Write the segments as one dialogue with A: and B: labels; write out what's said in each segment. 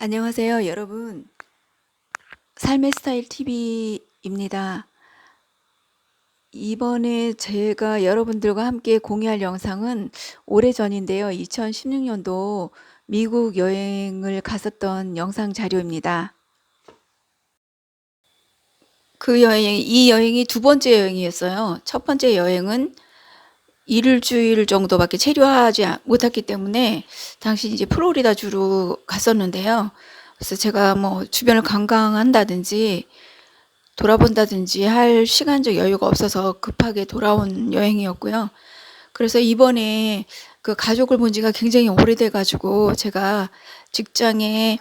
A: 안녕하세요, 여러분. 삶의 스타일 TV입니다. 이번에 제가 여러분들과 함께 공유할 영상은 오래전인데요. 2016년도 미국 여행을 갔었던 영상 자료입니다. 이 여행이 두 번째 여행이었어요. 첫 번째 여행은 일주일 정도밖에 체류하지 못했기 때문에 당시 이제 플로리다 주로 갔었는데요. 그래서 제가 뭐 주변을 관광한다든지 돌아본다든지 할 시간적 여유가 없어서 급하게 돌아온 여행이었고요. 그래서 이번에 그 가족을 본 지가 굉장히 오래돼 가지고 제가 직장에서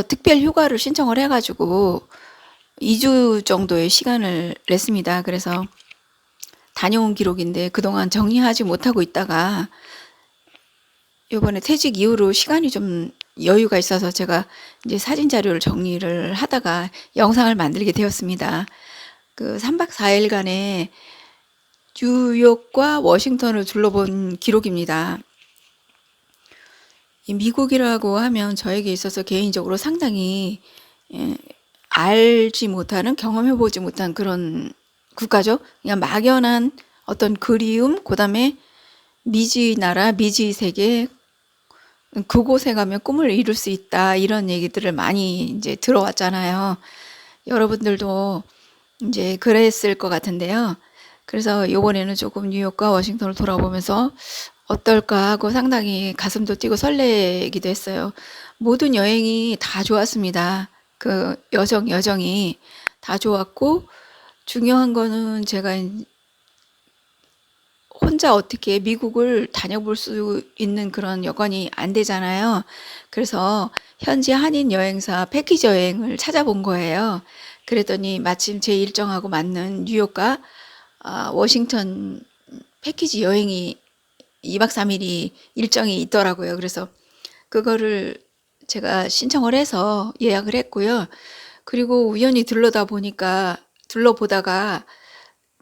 A: 특별 휴가를 신청을 해 가지고 2주 정도의 시간을 냈습니다. 그래서 다녀온 기록인데 그동안 정리하지 못하고 있다가 이번에 퇴직 이후로 시간이 좀 여유가 있어서 제가 이제 사진 자료를 정리를 하다가 영상을 만들게 되었습니다. 그 3박 4일간의 뉴욕과 워싱턴을 둘러본 기록입니다. 이 미국이라고 하면 저에게 있어서 개인적으로 상당히 알지 못하는, 경험해보지 못한 그런 국가죠. 그냥 막연한 어떤 그리움, 그 다음에 미지의 나라, 미지의 세계, 그곳에 가면 꿈을 이룰 수 있다, 이런 얘기들을 많이 이제 들어왔잖아요. 여러분들도 이제 그랬을 것 같은데요. 그래서 이번에는 조금 뉴욕과 워싱턴을 돌아보면서 어떨까 하고 상당히 가슴도 뛰고 설레기도 했어요. 모든 여행이 다 좋았습니다. 그 여정이 다 좋았고, 중요한 거는 제가 혼자 어떻게 미국을 다녀볼 수 있는 그런 여건이 안 되잖아요. 그래서 현지 한인 여행사 패키지 여행을 찾아본 거예요. 그랬더니 마침 제 일정하고 맞는 뉴욕과 워싱턴 패키지 여행이 2박 3일이 일정이 있더라고요. 그래서 그거를 제가 신청을 해서 예약을 했고요. 그리고 우연히 둘러보다가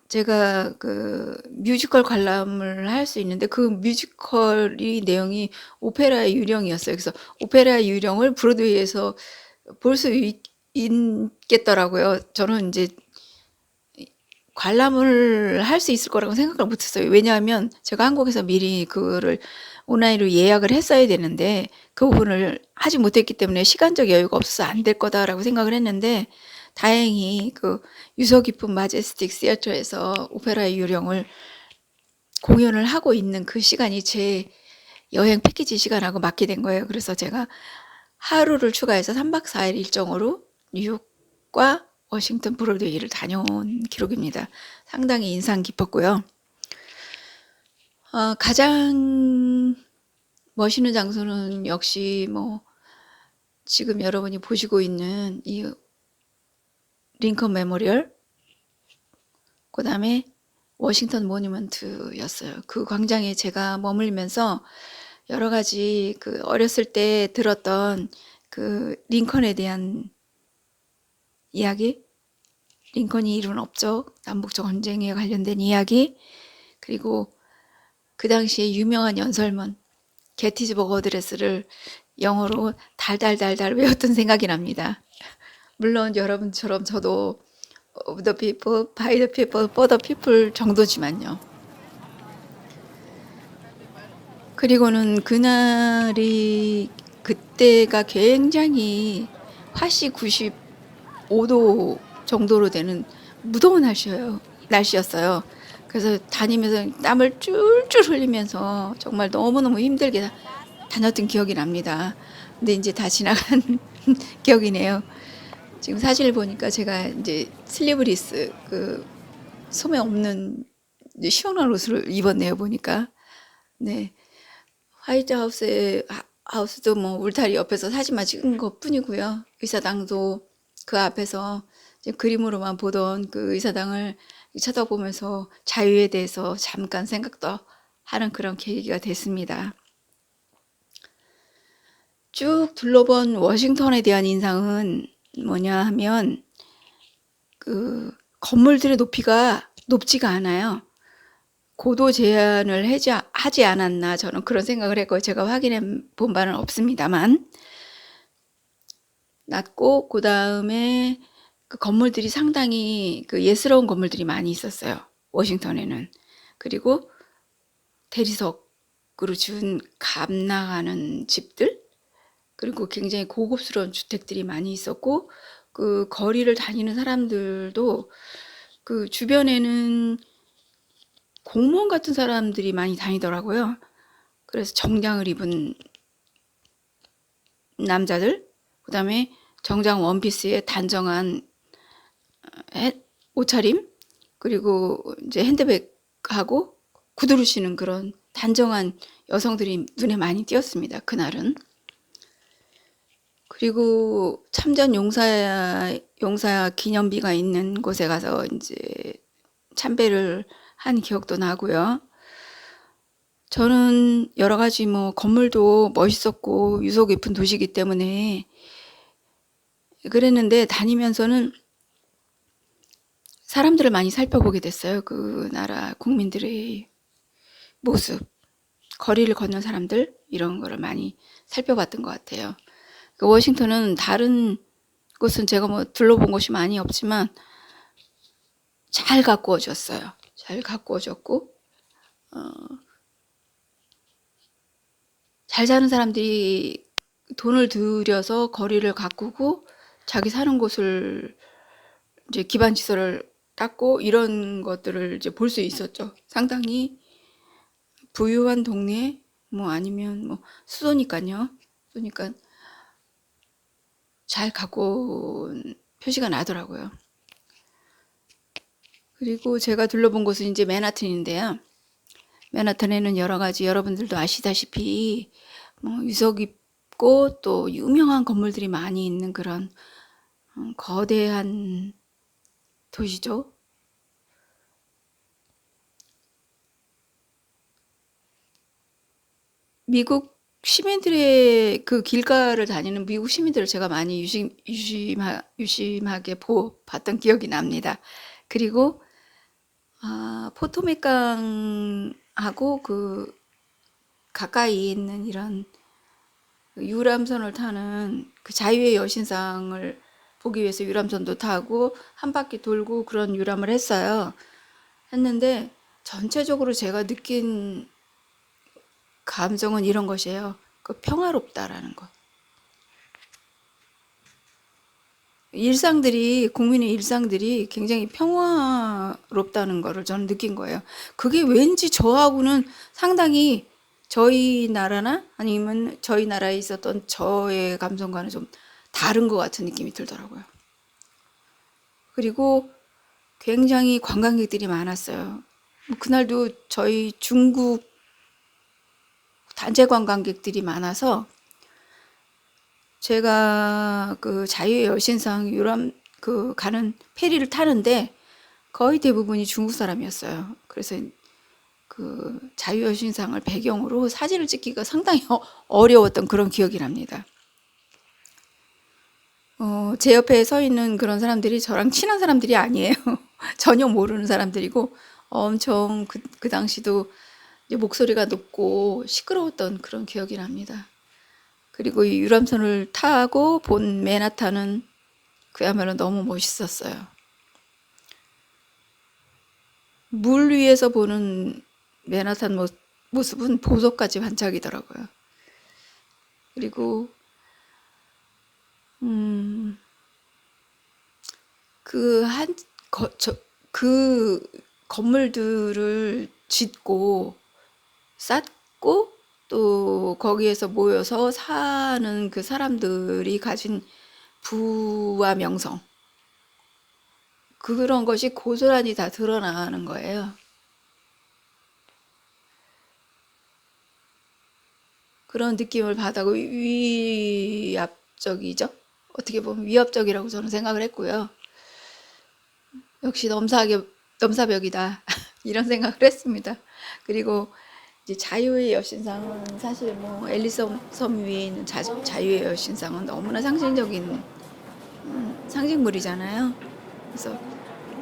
A: 제가 그 뮤지컬 관람을 할 수 있는데 그 뮤지컬이 내용이 오페라 유령이었어요. 그래서 오페라 유령을 브로드웨이에서 볼 수 있겠더라고요. 저는 이제 관람을 할 수 있을 거라고 생각을 못했어요. 왜냐하면 제가 한국에서 미리 그거를 온라인으로 예약을 했어야 되는데 그 부분을 하지 못했기 때문에 시간적 여유가 없어서 안 될 거다라고 생각을 했는데 다행히 그 유서 깊은 마제스틱 시어터에서 오페라 유령을 공연을 하고 있는 그 시간이 제 여행 패키지 시간하고 맞게 된 거예요. 그래서 제가 하루를 추가해서 3박 4일 일정으로 뉴욕과 워싱턴 브로드웨이를 다녀온 기록입니다. 상당히 인상 깊었고요. 가장 멋있는 장소는 역시 뭐 지금 여러분이 보시고 있는 이 링컨 메모리얼, 그 다음에 워싱턴 모니먼트였어요. 그 광장에 제가 머물면서 여러 가지 그 어렸을 때 들었던 그 링컨에 대한 이야기, 링컨이 이룬 업적, 남북 전쟁에 관련된 이야기, 그리고 그 당시에 유명한 연설문 게티즈버그 어드레스를 영어로 달달달달 외웠던 생각이 납니다. 물론 여러분처럼 저도 of the people, by the people, for the people 정도지만요. 그리고는 그때가 굉장히 화씨 95도 정도로 되는 무더운 날씨였어요. 그래서 다니면서 땀을 쫄쫄 흘리면서 정말 너무너무 힘들게 다녔던 기억이 납니다. 근데 이제 다 지나간 기억이네요. 지금 사진을 보니까 제가 이제 슬리브리스, 그 소매 없는 이제 시원한 옷을 입었네요, 보니까. 네. 하우스도 뭐 울타리 옆에서 사진만 찍은 것 뿐이고요. 의사당도 그 앞에서 이제 그림으로만 보던 그 의사당을 쳐다보면서 자유에 대해서 잠깐 생각도 하는 그런 계기가 됐습니다. 쭉 둘러본 워싱턴에 대한 인상은 뭐냐 하면 그 건물들의 높이가 높지가 않아요. 고도 제한을 하지 않았나 저는 그런 생각을 했고요. 제가 확인해 본 바는 없습니다만 낮고 그 다음에 그 건물들이 상당히 그 예스러운 건물들이 많이 있었어요. 워싱턴에는. 그리고 대리석으로 지은 값 나가는 집들, 그리고 굉장히 고급스러운 주택들이 많이 있었고, 그 거리를 다니는 사람들도 그 주변에는 공무원 같은 사람들이 많이 다니더라고요. 그래서 정장을 입은 남자들, 그 다음에 정장 원피스에 단정한 옷차림, 그리고 이제 핸드백하고 구두를 신은 그런 단정한 여성들이 눈에 많이 띄었습니다. 그날은. 그리고 참전 용사 기념비가 있는 곳에 가서 이제 참배를 한 기억도 나고요. 저는 여러 가지 뭐 건물도 멋있었고 유서 깊은 도시이기 때문에 그랬는데, 다니면서는 사람들을 많이 살펴보게 됐어요. 그 나라 국민들의 모습, 거리를 걷는 사람들, 이런 거를 많이 살펴봤던 것 같아요. 그 워싱턴은 다른 곳은 제가 뭐 둘러본 곳이 많이 없지만 잘 가꾸어졌어요. 잘 가꾸어졌고, 잘 사는 사람들이 돈을 들여서 거리를 가꾸고 자기 사는 곳을 이제 기반 시설을 닦고 이런 것들을 이제 볼 수 있었죠. 상당히 부유한 동네, 뭐 아니면 뭐 수도니까요. 그러니까 잘 가꾼 표시가 나더라고요. 그리고 제가 둘러본 곳은 이제 맨하튼인데요. 맨하튼에는 여러 가지, 여러분들도 아시다시피 뭐 유서 깊고 또 유명한 건물들이 많이 있는 그런 거대한 도시죠. 미국 시민들의 그 길가를 다니는 미국 시민들을 제가 많이 유심하게 봤던 기억이 납니다. 그리고 포토맥강하고 그 가까이 있는 이런 유람선을 타는 그 자유의 여신상을 보기 위해서 유람선도 타고 한 바퀴 돌고 그런 유람을 했는데 전체적으로 제가 느낀 감정은 이런 것이에요. 그 평화롭다라는 것. 국민의 일상들이 굉장히 평화롭다는 거를 저는 느낀 거예요. 그게 왠지 저하고는 상당히 저희 나라나 아니면 저희 나라에 있었던 저의 감성과는 좀 다른 것 같은 느낌이 들더라고요. 그리고 굉장히 관광객들이 많았어요. 그날도 저희 중국 단체 관광객들이 많아서 제가 그 자유의 여신상 유람 그 가는 페리를 타는데 거의 대부분이 중국 사람이었어요. 그래서 그 자유의 여신상을 배경으로 사진을 찍기가 상당히 어려웠던 그런 기억이 납니다. 제 옆에 서 있는 그런 사람들이 저랑 친한 사람들이 아니에요. 전혀 모르는 사람들이고 엄청 그 당시도 이제 목소리가 높고 시끄러웠던 그런 기억이 납니다. 그리고 이 유람선을 타고 본 맨하탄은 그야말로 너무 멋있었어요. 물 위에서 보는 맨하탄 모습은 보석같이 반짝이더라고요. 그리고 그 건물들을 짓고 쌓고 또 거기에서 모여서 사는 그 사람들이 가진 부와 명성, 그런 것이 고스란히 다 드러나는 거예요. 그런 느낌을 받아고 위압적이죠. 어떻게 보면 위압적이라고 저는 생각을 했고요. 역시 넘사벽이다 이런 생각을 했습니다. 그리고 이제 자유의 여신상은 사실 뭐 엘리스 섬 위에 있는 자유의 여신상은 너무나 상징적인 상징물이잖아요. 그래서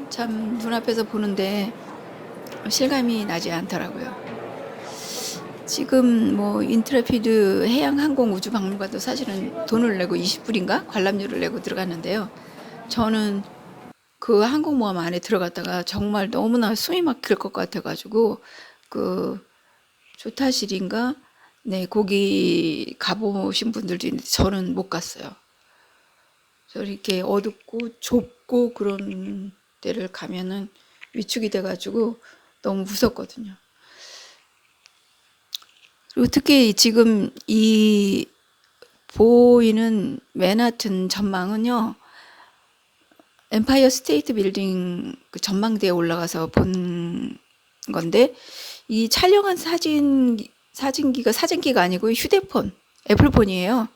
A: 참 눈앞에서 보는데 실감이 나지 않더라고요. 지금 뭐 인트레피드 해양항공우주박물관도 사실은 돈을 내고 20불인가 관람료를 내고 들어갔는데요. 저는 그 항공모함 안에 들어갔다가 정말 너무나 숨이 막힐 것 같아가지고 그 조타실인가 네 거기 가보신 분들도 있는데 저는 못 갔어요. 저 이렇게 어둡고 좁고 그런 데를 가면은 위축이 돼가지고 너무 무섭거든요. 그리고 특히 지금 이 보이는 맨하튼 전망은요, 엠파이어 스테이트 빌딩 그 전망대에 올라가서 본 건데, 이 촬영한 사진기가 아니고 휴대폰, 애플폰이에요.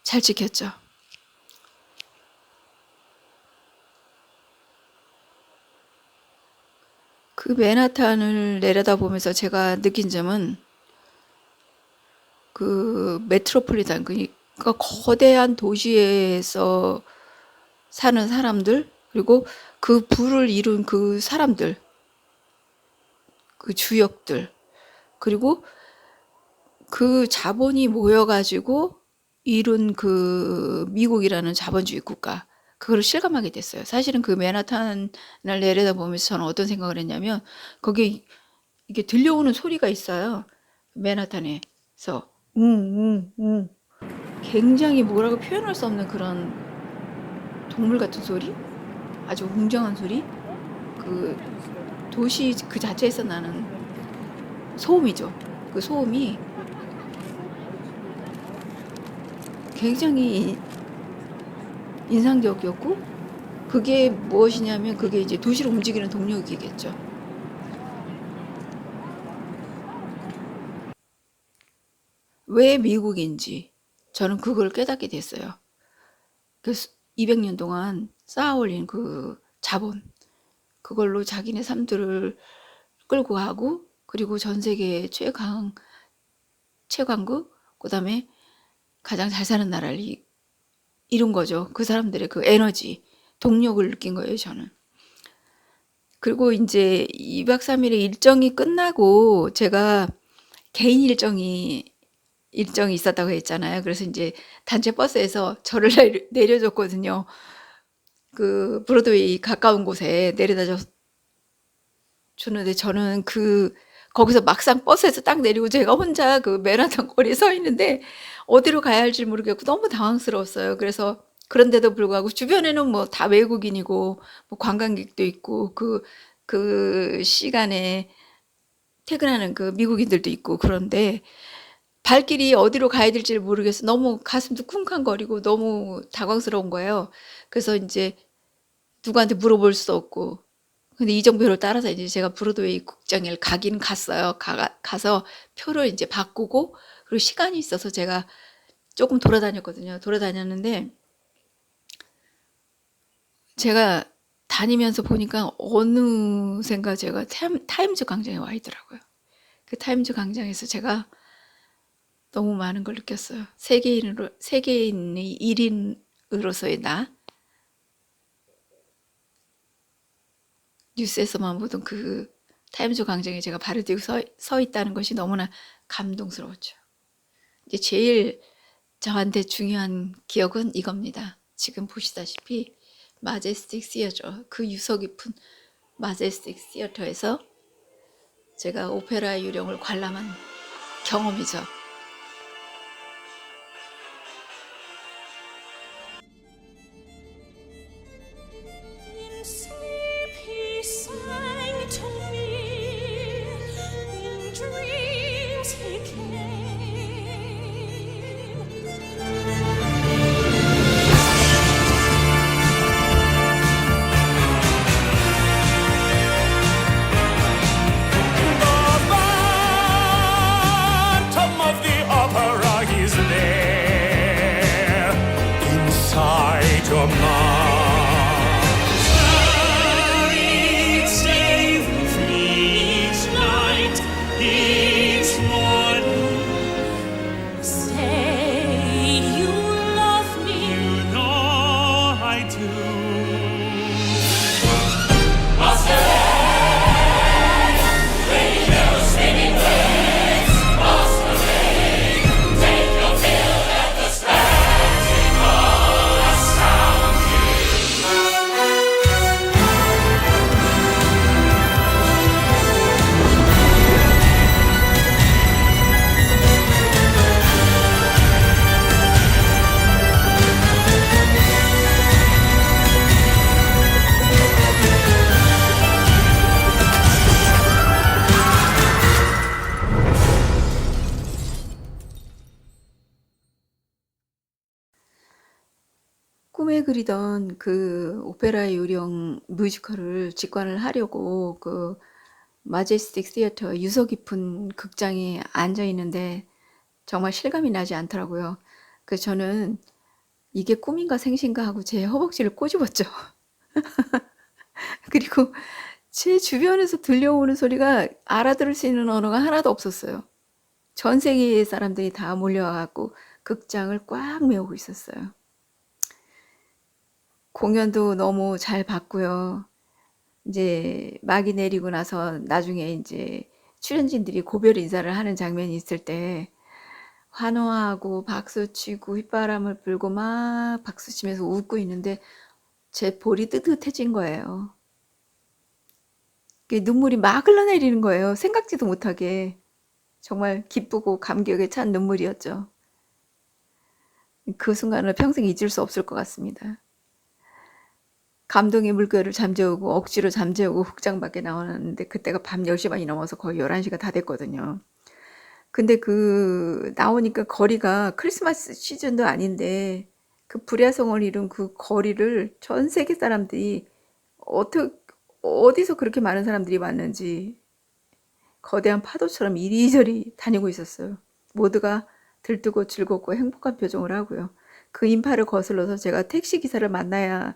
A: 잘 찍혔죠. 그 맨하탄을 내려다보면서 제가 느낀 점은 그 메트로폴리탄, 그러니까 거대한 도시에서 사는 사람들, 그리고 그 부를 이룬 그 사람들, 그 주역들, 그리고 그 자본이 모여가지고 이룬 그 미국이라는 자본주의 국가, 그걸 실감하게 됐어요. 사실은 그 맨하탄을 내려다보면서 저는 어떤 생각을 했냐면, 거기 이게 들려오는 소리가 있어요. 맨하탄에서 굉장히 뭐라고 표현할 수 없는 그런 동물 같은 소리, 아주 웅장한 소리, 그 도시 그 자체에서 나는 소음이죠. 그 소음이 굉장히 인상적이었고, 그게 무엇이냐면 그게 이제 도시를 움직이는 동력이겠죠. 왜 미국인지 저는 그걸 깨닫게 됐어요. 그 200년 동안 쌓아올린 그 자본, 그걸로 자기네 삶들을 끌고 가고, 그리고 전 세계 최강국, 그다음에 가장 잘 사는 나라를 이룬 거죠. 그 사람들의 그 에너지, 동력을 느낀 거예요, 저는. 그리고 이제 2박 3일의 일정이 끝나고 제가 개인 일정이 있었다고 했잖아요. 그래서 이제 단체 버스에서 저를 내려줬거든요. 그 브로드웨이 가까운 곳에 내려다 줬는데, 저는 거기서 막상 버스에서 딱 내리고 제가 혼자 그 맨하탄 거리에 서 있는데 어디로 가야 할지 모르겠고 너무 당황스러웠어요. 그래서 그런데도 불구하고 주변에는 뭐 다 외국인이고 뭐 관광객도 있고 그 시간에 퇴근하는 그 미국인들도 있고, 그런데 발길이 어디로 가야 될지를 모르겠어. 너무 가슴도 쿵쾅거리고 너무 당황스러운 거예요. 그래서 이제 누구한테 물어볼 수도 없고. 근데 이정표를 따라서 이제 제가 브로드웨이 극장을 가긴 갔어요. 가서 표를 이제 바꾸고, 그리고 시간이 있어서 제가 조금 돌아다녔거든요. 돌아다녔는데 제가 다니면서 보니까 어느샌가 제가 타임즈 광장에 와 있더라고요. 그 타임즈 광장에서 제가 너무 많은 걸 느꼈어요. 세계인의 1인으로서의 나, 뉴스에서만 보던 그 타임즈 광장에 제가 발을 띄고 서 있다는 것이 너무나 감동스러웠죠. 이제 제일 저한테 중요한 기억은 이겁니다. 지금 보시다시피 마제스틱 시어터, 그 유서 깊은 마제스틱 시어터에서 제가 오페라 유령을 관람한 경험이죠. 그리던 그 오페라의 요령 뮤지컬을 직관을 하려고 그 마제스틱 시어터 유서 깊은 극장에 앉아 있는데 정말 실감이 나지 않더라고요. 그래서 저는 이게 꿈인가 생신가 하고 제 허벅지를 꼬집었죠. 그리고 제 주변에서 들려오는 소리가 알아들을 수 있는 언어가 하나도 없었어요. 전 세계의 사람들이 다 몰려와갖고 극장을 꽉 메우고 있었어요. 공연도 너무 잘 봤고요. 이제 막이 내리고 나서 나중에 이제 출연진들이 고별 인사를 하는 장면이 있을 때 환호하고 박수치고 휘바람을 불고 막 박수치면서 웃고 있는데 제 볼이 뜨뜻해진 거예요. 눈물이 막 흘러내리는 거예요. 생각지도 못하게. 정말 기쁘고 감격에 찬 눈물이었죠. 그 순간을 평생 잊을 수 없을 것 같습니다. 감동의 물결을 잠재우고 억지로 잠재우고 극장 밖에 나왔는데 그때가 밤 10시 반이 넘어서 거의 11시가 다 됐거든요. 근데 그 나오니까 거리가 크리스마스 시즌도 아닌데 그 불야성을 이룬 그 거리를 전 세계 사람들이 어디서 그렇게 많은 사람들이 왔는지 거대한 파도처럼 이리저리 다니고 있었어요. 모두가 들뜨고 즐겁고 행복한 표정을 하고요. 그 인파를 거슬러서 제가 택시 기사를 만나러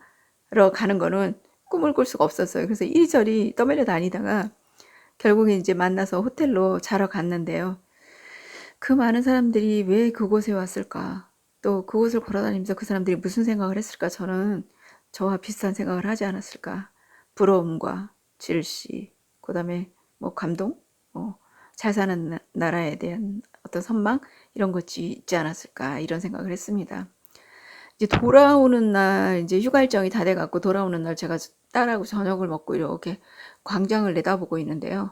A: 가는 거는 꿈을 꿀 수가 없었어요. 그래서 이리저리 떠밀려 다니다가 결국에 이제 만나서 호텔로 자러 갔는데요. 그 많은 사람들이 왜 그곳에 왔을까? 또 그곳을 걸어다니면서 그 사람들이 무슨 생각을 했을까? 저는 저와 비슷한 생각을 하지 않았을까? 부러움과 질시, 그 다음에 뭐 감동, 잘 사는 나라에 대한 어떤 선망 이런 것이 있지 않았을까 이런 생각을 했습니다. 이제 돌아오는 날 이제 휴가 일정이 다 돼갖고 돌아오는 날 제가 딸하고 저녁을 먹고 이렇게 광장을 내다보고 있는데요.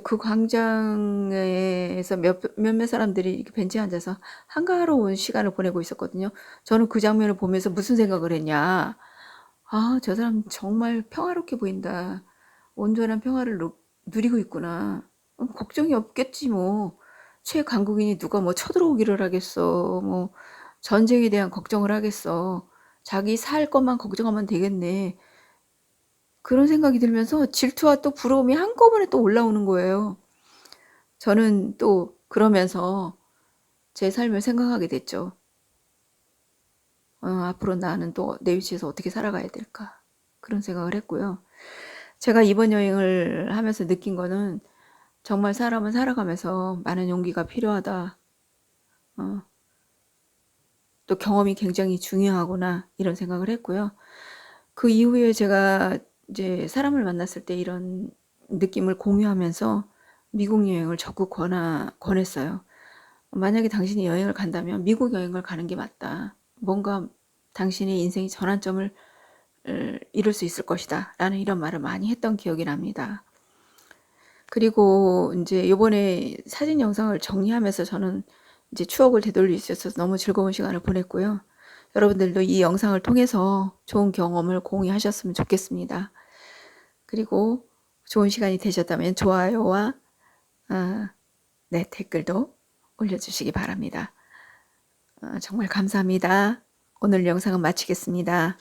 A: 그 광장에서 몇몇 사람들이 이렇게 벤치에 앉아서 한가로운 시간을 보내고 있었거든요. 저는 그 장면을 보면서 무슨 생각을 했냐. 아, 저 사람 정말 평화롭게 보인다. 온전한 평화를 누리고 있구나. 걱정이 없겠지 뭐. 최강국인이 누가 뭐 쳐들어오기를 하겠어. 뭐 전쟁에 대한 걱정을 하겠어. 자기 살 것만 걱정하면 되겠네. 그런 생각이 들면서 질투와 또 부러움이 한꺼번에 또 올라오는 거예요. 저는 또 그러면서 제 삶을 생각하게 됐죠. 앞으로 나는 또 내 위치에서 어떻게 살아가야 될까? 그런 생각을 했고요. 제가 이번 여행을 하면서 느낀 거는 정말 사람은 살아가면서 많은 용기가 필요하다. 어, 또 경험이 굉장히 중요하구나 이런 생각을 했고요. 그 이후에 제가 이제 사람을 만났을 때 이런 느낌을 공유하면서 미국 여행을 적극 권했어요. 만약에 당신이 여행을 간다면 미국 여행을 가는 게 맞다. 뭔가 당신의 인생의 전환점을 이룰 수 있을 것이다. 라는 이런 말을 많이 했던 기억이 납니다. 그리고 이제 이번에 사진 영상을 정리하면서 저는 이제 추억을 되돌릴 수 있어서 너무 즐거운 시간을 보냈고요. 여러분들도 이 영상을 통해서 좋은 경험을 공유하셨으면 좋겠습니다. 그리고 좋은 시간이 되셨다면 좋아요와 네, 댓글도 올려주시기 바랍니다. 정말 감사합니다. 오늘 영상은 마치겠습니다.